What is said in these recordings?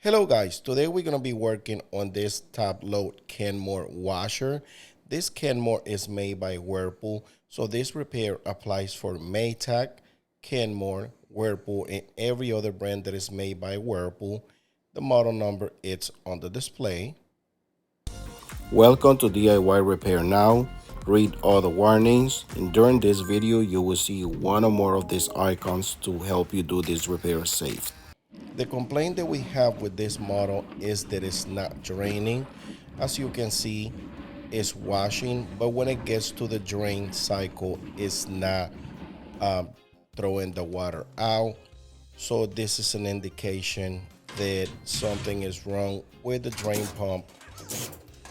Hello guys, today we're going to be working on this top load Kenmore washer. This Kenmore is made by Whirlpool, so this repair applies for Maytag, Kenmore, Whirlpool, and every other brand that is made by Whirlpool. The model number is on the display. Welcome to DIY Repair Now. Read all the warnings, and during this video you will see one or more of these icons to help you do this repair safe. The complaint that we have with this model is that it's not draining. As you can see, it's washing, but when it gets to the drain cycle, it's not throwing the water out. So this is an indication that something is wrong with the drain pump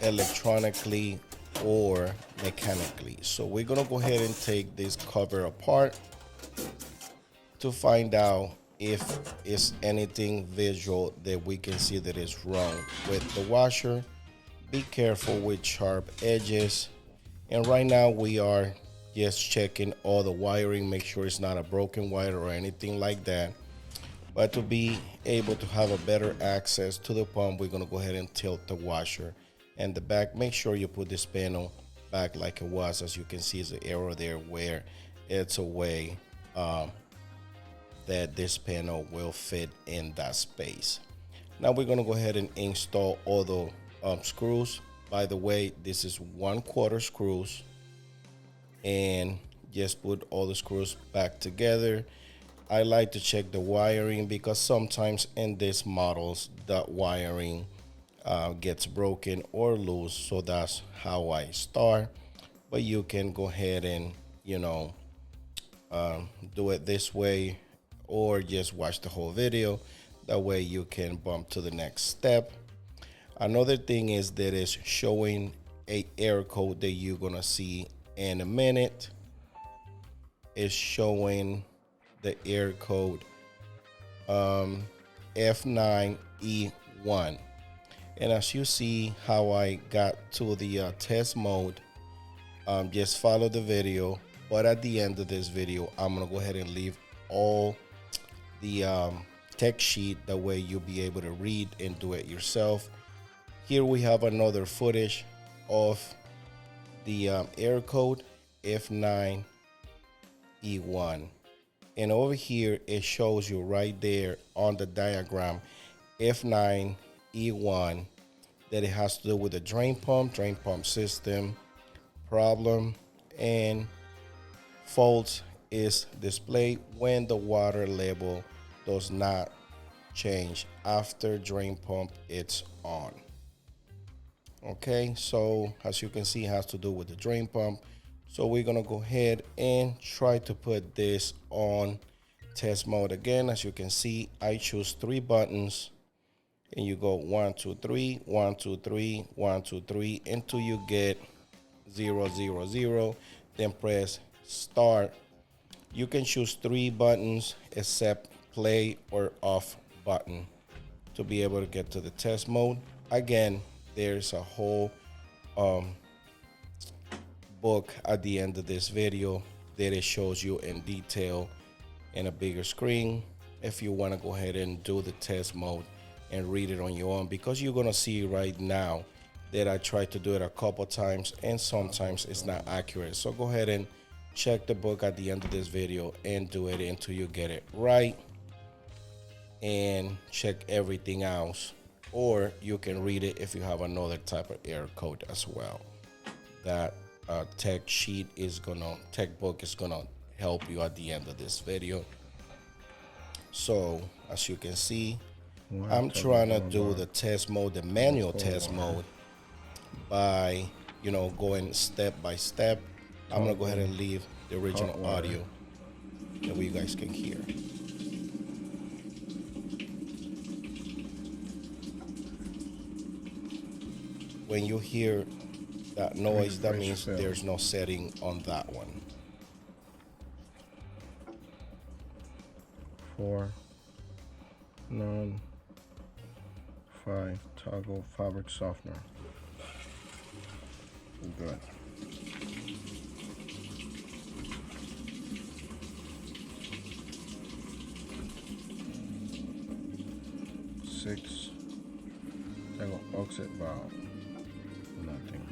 electronically or mechanically. So we're gonna go ahead and take this cover apart to find out if it's anything visual that we can see that is wrong with the washer. Be careful with sharp edges. And right now we are just checking all the wiring, make sure it's not a broken wire or anything like that. But to be able to have a better access to the pump, we're gonna go ahead and tilt the washer and the back. Make sure you put this panel back like it was. As you can see, there's an arrow there where it's away. That this panel will fit in that space. Now we're going to go ahead and install all the screws. By the way, this is 1/4 screws, and just put all the screws back together. I like to check the wiring because sometimes in these models the wiring gets broken or loose, so that's how I start. But you can go ahead and do it this way, or just watch the whole video. That way you can bump to the next step. Another thing is that it's showing a error code that you're gonna see in a minute. It's showing the error code F9E1. And as you see how I got to the test mode, just follow the video. But at the end of this video, I'm gonna go ahead and leave all the tech sheet, that way you'll be able to read and do it yourself. Here we have another footage of the error code F9E1, and over here it shows you right there on the diagram F9E1 that it has to do with the drain pump system problem, and faults is displayed when the water level does not change after drain pump it's on. Okay, so as you can see, it has to do with the drain pump. So we're gonna go ahead and try to put this on test mode again. As you can see, I choose 3 buttons, and you go 1 2 3 1 2 3 1 2 3 until you get 0 0 0, then press start. You can choose 3 buttons except play or off button to be able to get to the test mode. Again, there's a whole book at the end of this video that it shows you in detail in a bigger screen if you want to go ahead and do the test mode and read it on your own, because you're going to see right now that I tried to do it a couple times and sometimes it's not accurate. So go ahead and check the book at the end of this video and do it until you get it right, and check everything else, or you can read it if you have another type of error code as well. That tech book is gonna help you at the end of this video. So as you can see, I'm trying to do the test mode, the manual test mode, by going step by step. I'm gonna go ahead and leave the original audio that you guys can hear. When you hear that noise, that means there's no setting on that one. 4 9 5 toggle fabric softener. Good. 6 I go exit valve. Nothing.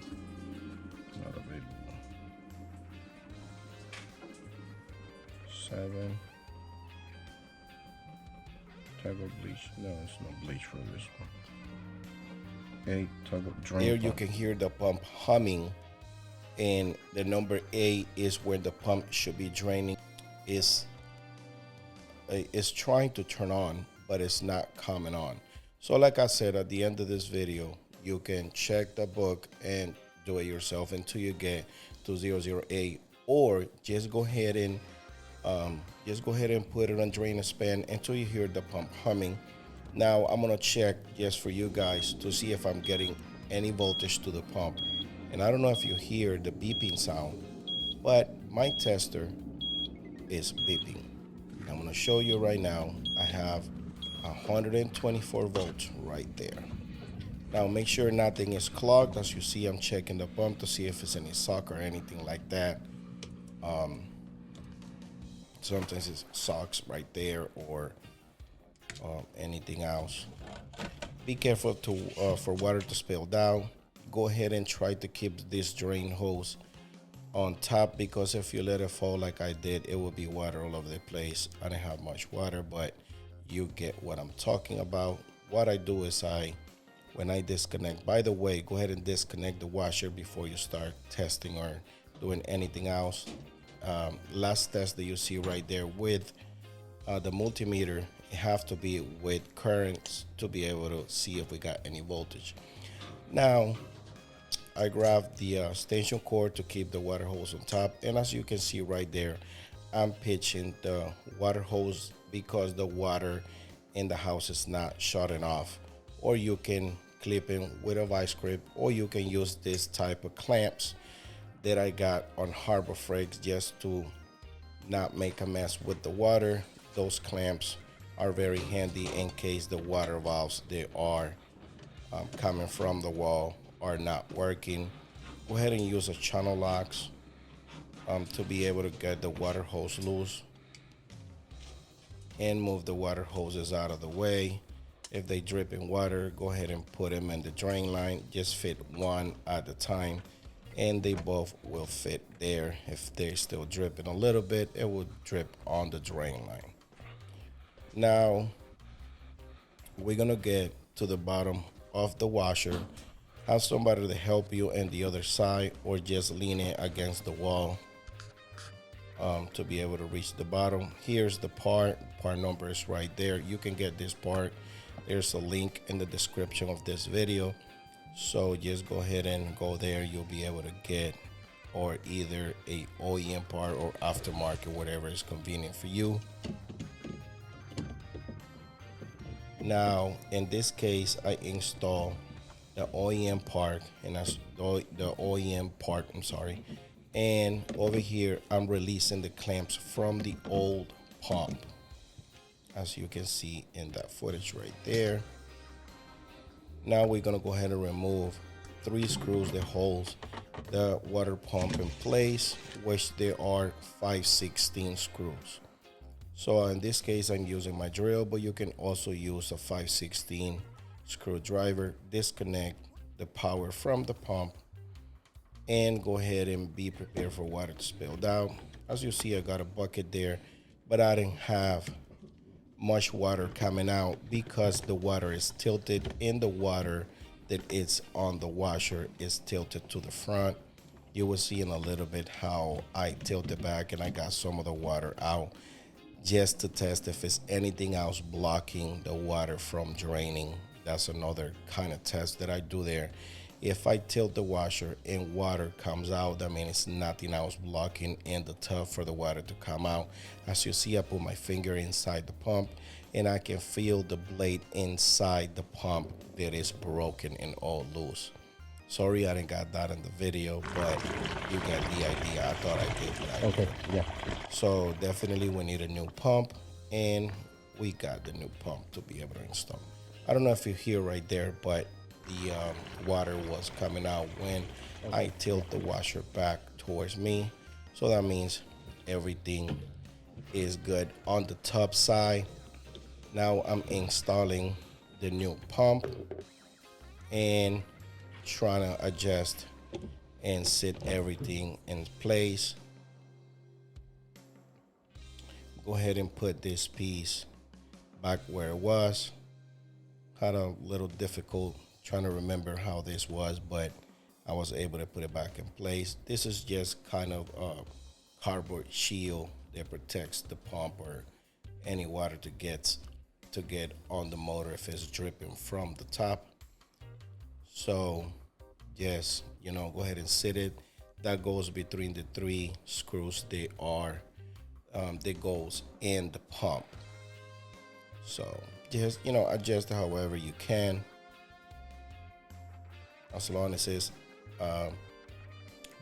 Not available. 7. Toggle bleach. No, it's no bleach for this one. 8. Toggle drain There pump. you can hear the pump humming, and the number 8 is where the pump should be draining. It's trying to turn on, but it's not coming on. So like I said, at the end of this video, you can check the book and do it yourself until you get to 008, or just go ahead and put it on drain and span until you hear the pump humming. Now I'm gonna check just for you guys to see if I'm getting any voltage to the pump. And I don't know if you hear the beeping sound, but my tester is beeping. I'm gonna show you right now. I have 124 volts right there. Now make sure nothing is clogged. As you see, I'm checking the pump to see if it's any sock or anything like that. Sometimes it socks right there, or anything else. Be careful for water to spill down. Go ahead and try to keep this drain hose on top, because if you let it fall like I did, it will be water all over the place. I didn't have much water, but you get what I'm talking about. What I do is when I disconnect, by the way, go ahead and disconnect the washer before you start testing or doing anything else. Last test that you see right there with the multimeter, it have to be with currents to be able to see if we got any voltage. Now I grabbed the extension cord to keep the water hose on top, and as you can see right there, I'm pitching the water hose because the water in the house is not shutting off. Or you can clip in with a vice grip, or you can use this type of clamps that I got on Harbor Freight just to not make a mess with the water. Those clamps are very handy in case the water valves that are coming from the wall are not working. Go ahead and use a channel locks to be able to get the water hose loose and move the water hoses out of the way. If they drip in water, go ahead and put them in the drain line. Just fit one at a time, and they both will fit there. If they're still dripping a little bit, it will drip on the drain line. Now we're gonna get to the bottom of the washer. Have somebody to help you on the other side, or just lean it against the wall to be able to reach the bottom. Here's the part number is right there. You can get this part. There's a link in the description of this video, so just go ahead and go there. You'll be able to get or either a OEM part or aftermarket, whatever is convenient for you. Now in this case, I install the OEM part, and that's the OEM part, I'm sorry. And over here, I'm releasing the clamps from the old pump, as you can see in that footage right there. Now we're gonna go ahead and remove 3 screws that holds the water pump in place, which there are 5/16 screws. So in this case, I'm using my drill, but you can also use a 5/16 screwdriver. Disconnect the power from the pump and go ahead and be prepared for water to spill down. As you see, I got a bucket there, but I didn't have much water coming out because the water is tilted, and the water that is on the washer is tilted to the front. You will see in a little bit how I tilted back and I got some of the water out just to test if it's anything else blocking the water from draining. That's another kind of test that I do there. If I tilt the washer and water comes out, that means it's nothing else blocking in the tub for the water to come out. As you see, I put my finger inside the pump and I can feel the blade inside the pump that is broken and all loose. Sorry I didn't got that in the video, but you get the idea. I thought I did, but I Okay, didn't. yeah. So definitely we need a new pump, and we got the new pump to be able to install. I don't know if you hear right there, but the water was coming out when I tilt the washer back towards me. So that means everything is good on the tub side. Now I'm installing the new pump. and trying to adjust and set everything in place. Go ahead and put this piece back where it was. Had a little difficult trying to remember how this was, but I was able to put it back in place. This is just kind of a cardboard shield that protects the pump or any water to get on the motor if it's dripping from the top. So just go ahead and sit it. That goes between the three screws. They are that goes in the pump. So just adjust however you can, as long as it's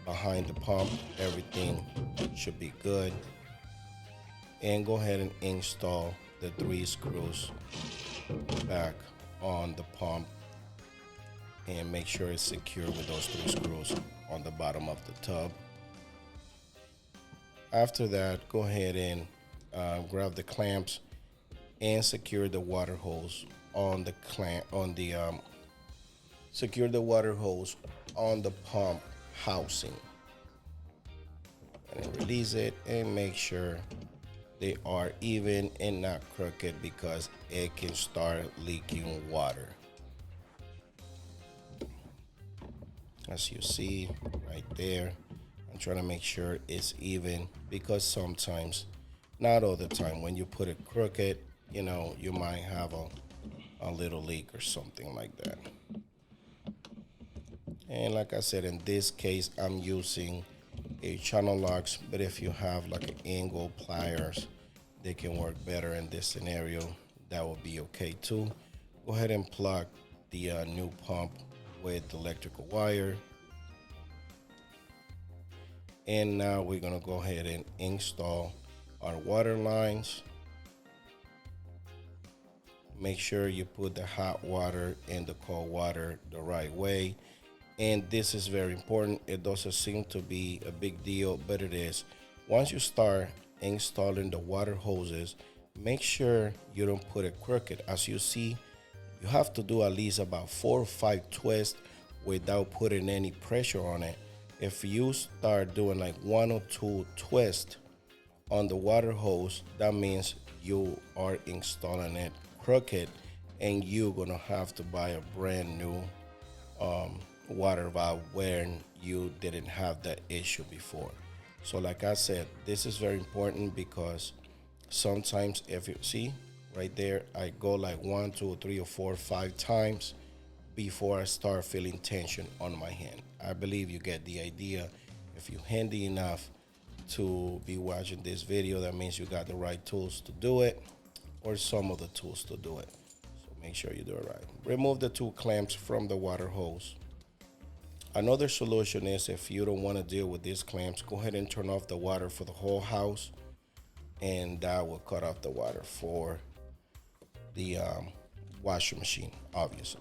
behind the pump, everything should be good. And go ahead and install the three screws back on the pump and make sure it's secure with those three screws on the bottom of the tub. After that, go ahead and grab the clamps and secure the water hose on the secure the water hose on the pump housing, and then release it and make sure they are even and not crooked, because it can start leaking water. As you see right there, I'm trying to make sure it's even, because sometimes, not all the time, when you put it crooked, you might have a little leak or something like that. And like I said, in this case, I'm using a channel locks, but if you have like an angle pliers, they can work better in this scenario. That will be okay too. Go ahead and plug the new pump with electrical wire. And now we're gonna go ahead and install our water lines. Make sure you put the hot water and the cold water the right way. And this is very important. It doesn't seem to be a big deal, but it is. Once you start installing the water hoses, make sure you don't put it crooked. As you see, you have to do at least about 4 or 5 twists without putting any pressure on it. If you start doing like 1 or 2 twists on the water hose, that means you are installing it crooked, and you're gonna have to buy a brand new water valve when you didn't have that issue before. So like I said, this is very important, because sometimes, if you see right there, I go like 1, 2, 3, or 4, 5 times before I start feeling tension on my hand. I believe you get the idea. If you're handy enough to be watching this video, that means you got the right tools to do it, or some of the tools to do it. So make sure you do it right. Remove the 2 clamps from the water hose. Another solution is, if you don't want to deal with these clamps, go ahead and turn off the water for the whole house, and that will cut off the water for the washing machine, obviously.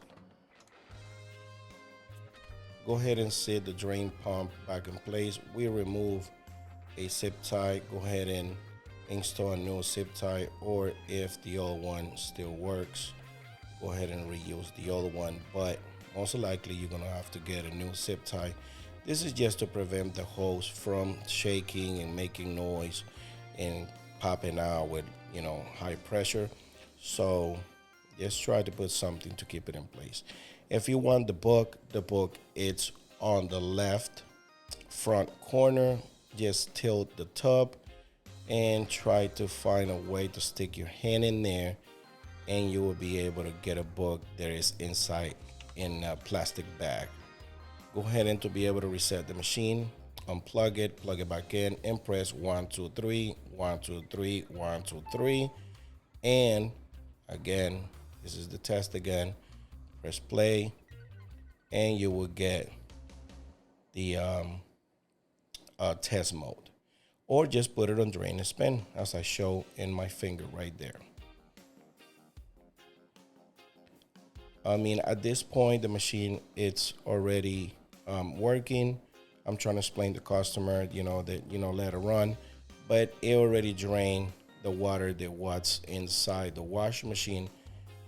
Go ahead and set the drain pump back in place. We remove a zip tie. Go ahead and install a new zip tie, or if the old one still works, go ahead and reuse the old one, but most likely you're gonna have to get a new zip tie. This is just to prevent the hose from shaking and making noise and popping out with high pressure. So just try to put something to keep it in place. If you want the book it's on the left front corner. Just tilt the tub and try to find a way to stick your hand in there, and you will be able to get a book that is inside in a plastic bag. Go ahead and to be able to reset the machine, unplug it, plug it back in, and press 1, 2, 3, 1, 2, 3, 1, 2, 3. And again, this is the test again. Press play, and you will get the test mode. Or just put it on drain and spin, as I show in my finger right there. I mean, at this point, the machine, it's already working. I'm trying to explain to the customer, that, let it run, but it already drained the water that was inside the washing machine.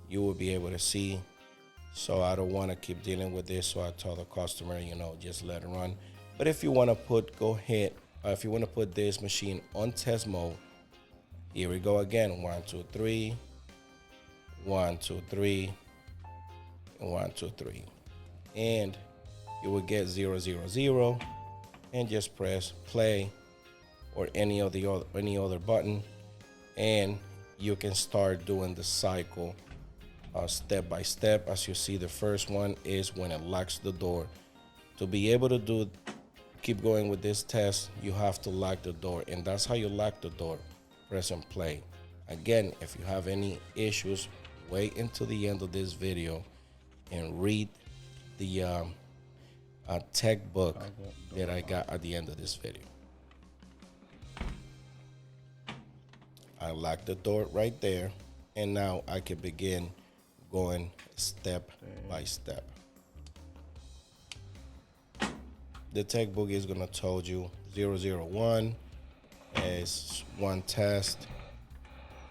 You will be able to see. So I don't want to keep dealing with this. So I told the customer, you know, just let it run. But if you want to go ahead, if you want to put this machine on test mode, here we go again. 1, 2, 3, 1, 2, 3, 1, 2, 3. And you will get 0, 0, 0. And just press play or any other button. And you can start doing the cycle step by step. As you see, the first one is when it locks the door. To be able to keep going with this test, you have to lock the door, and that's how you lock the door. Press and play. Again, if you have any issues, wait until the end of this video and read the tech book that I got at the end of this video. I lock the door right there, and now I can begin going step by step. The tech book is gonna tell you 001 is one test,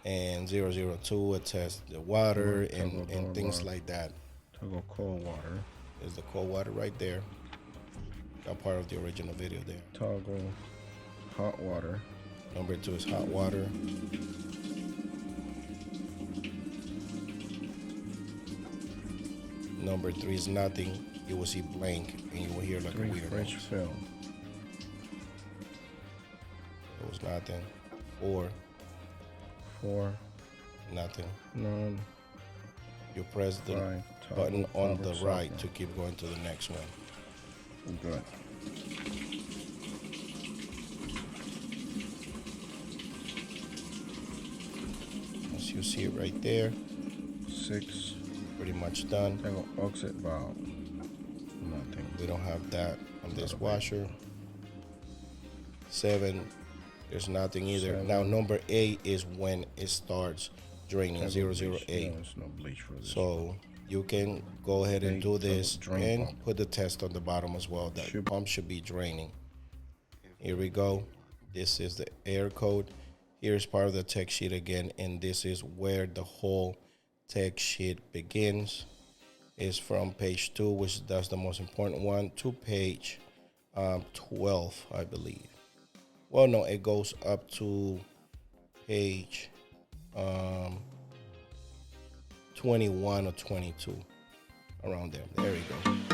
and 002 it tests the water and things like that. Toggle cold water. There's the cold water right there. Got part of the original video there. Toggle hot water. Number 2 is hot water. Number 3 is nothing. You will see blank and you will hear like 3 a weird French noise. film. It was nothing. 4. 4. Nothing. None. You press the 5. button on the software. right to keep going to the next one. Good. As you see it right there, 6. pretty much done. Toggle exit valve. Nothing. We don't have that on this washer. 7, there's nothing either. 7. Now number 8 is when it starts draining. Toggle 008. bleach. No, there's no bleach for this. So you can go ahead and do this drain and pump. put the test on the bottom as well. That pump should be draining. Here we go. This is the air code. Here's part of the tech sheet again, and this is where the whole tech sheet begins. It's from page 2, which that's the most important one, to page 12, I believe. Well, no, it goes up to page 21 or 22, around there. There we go.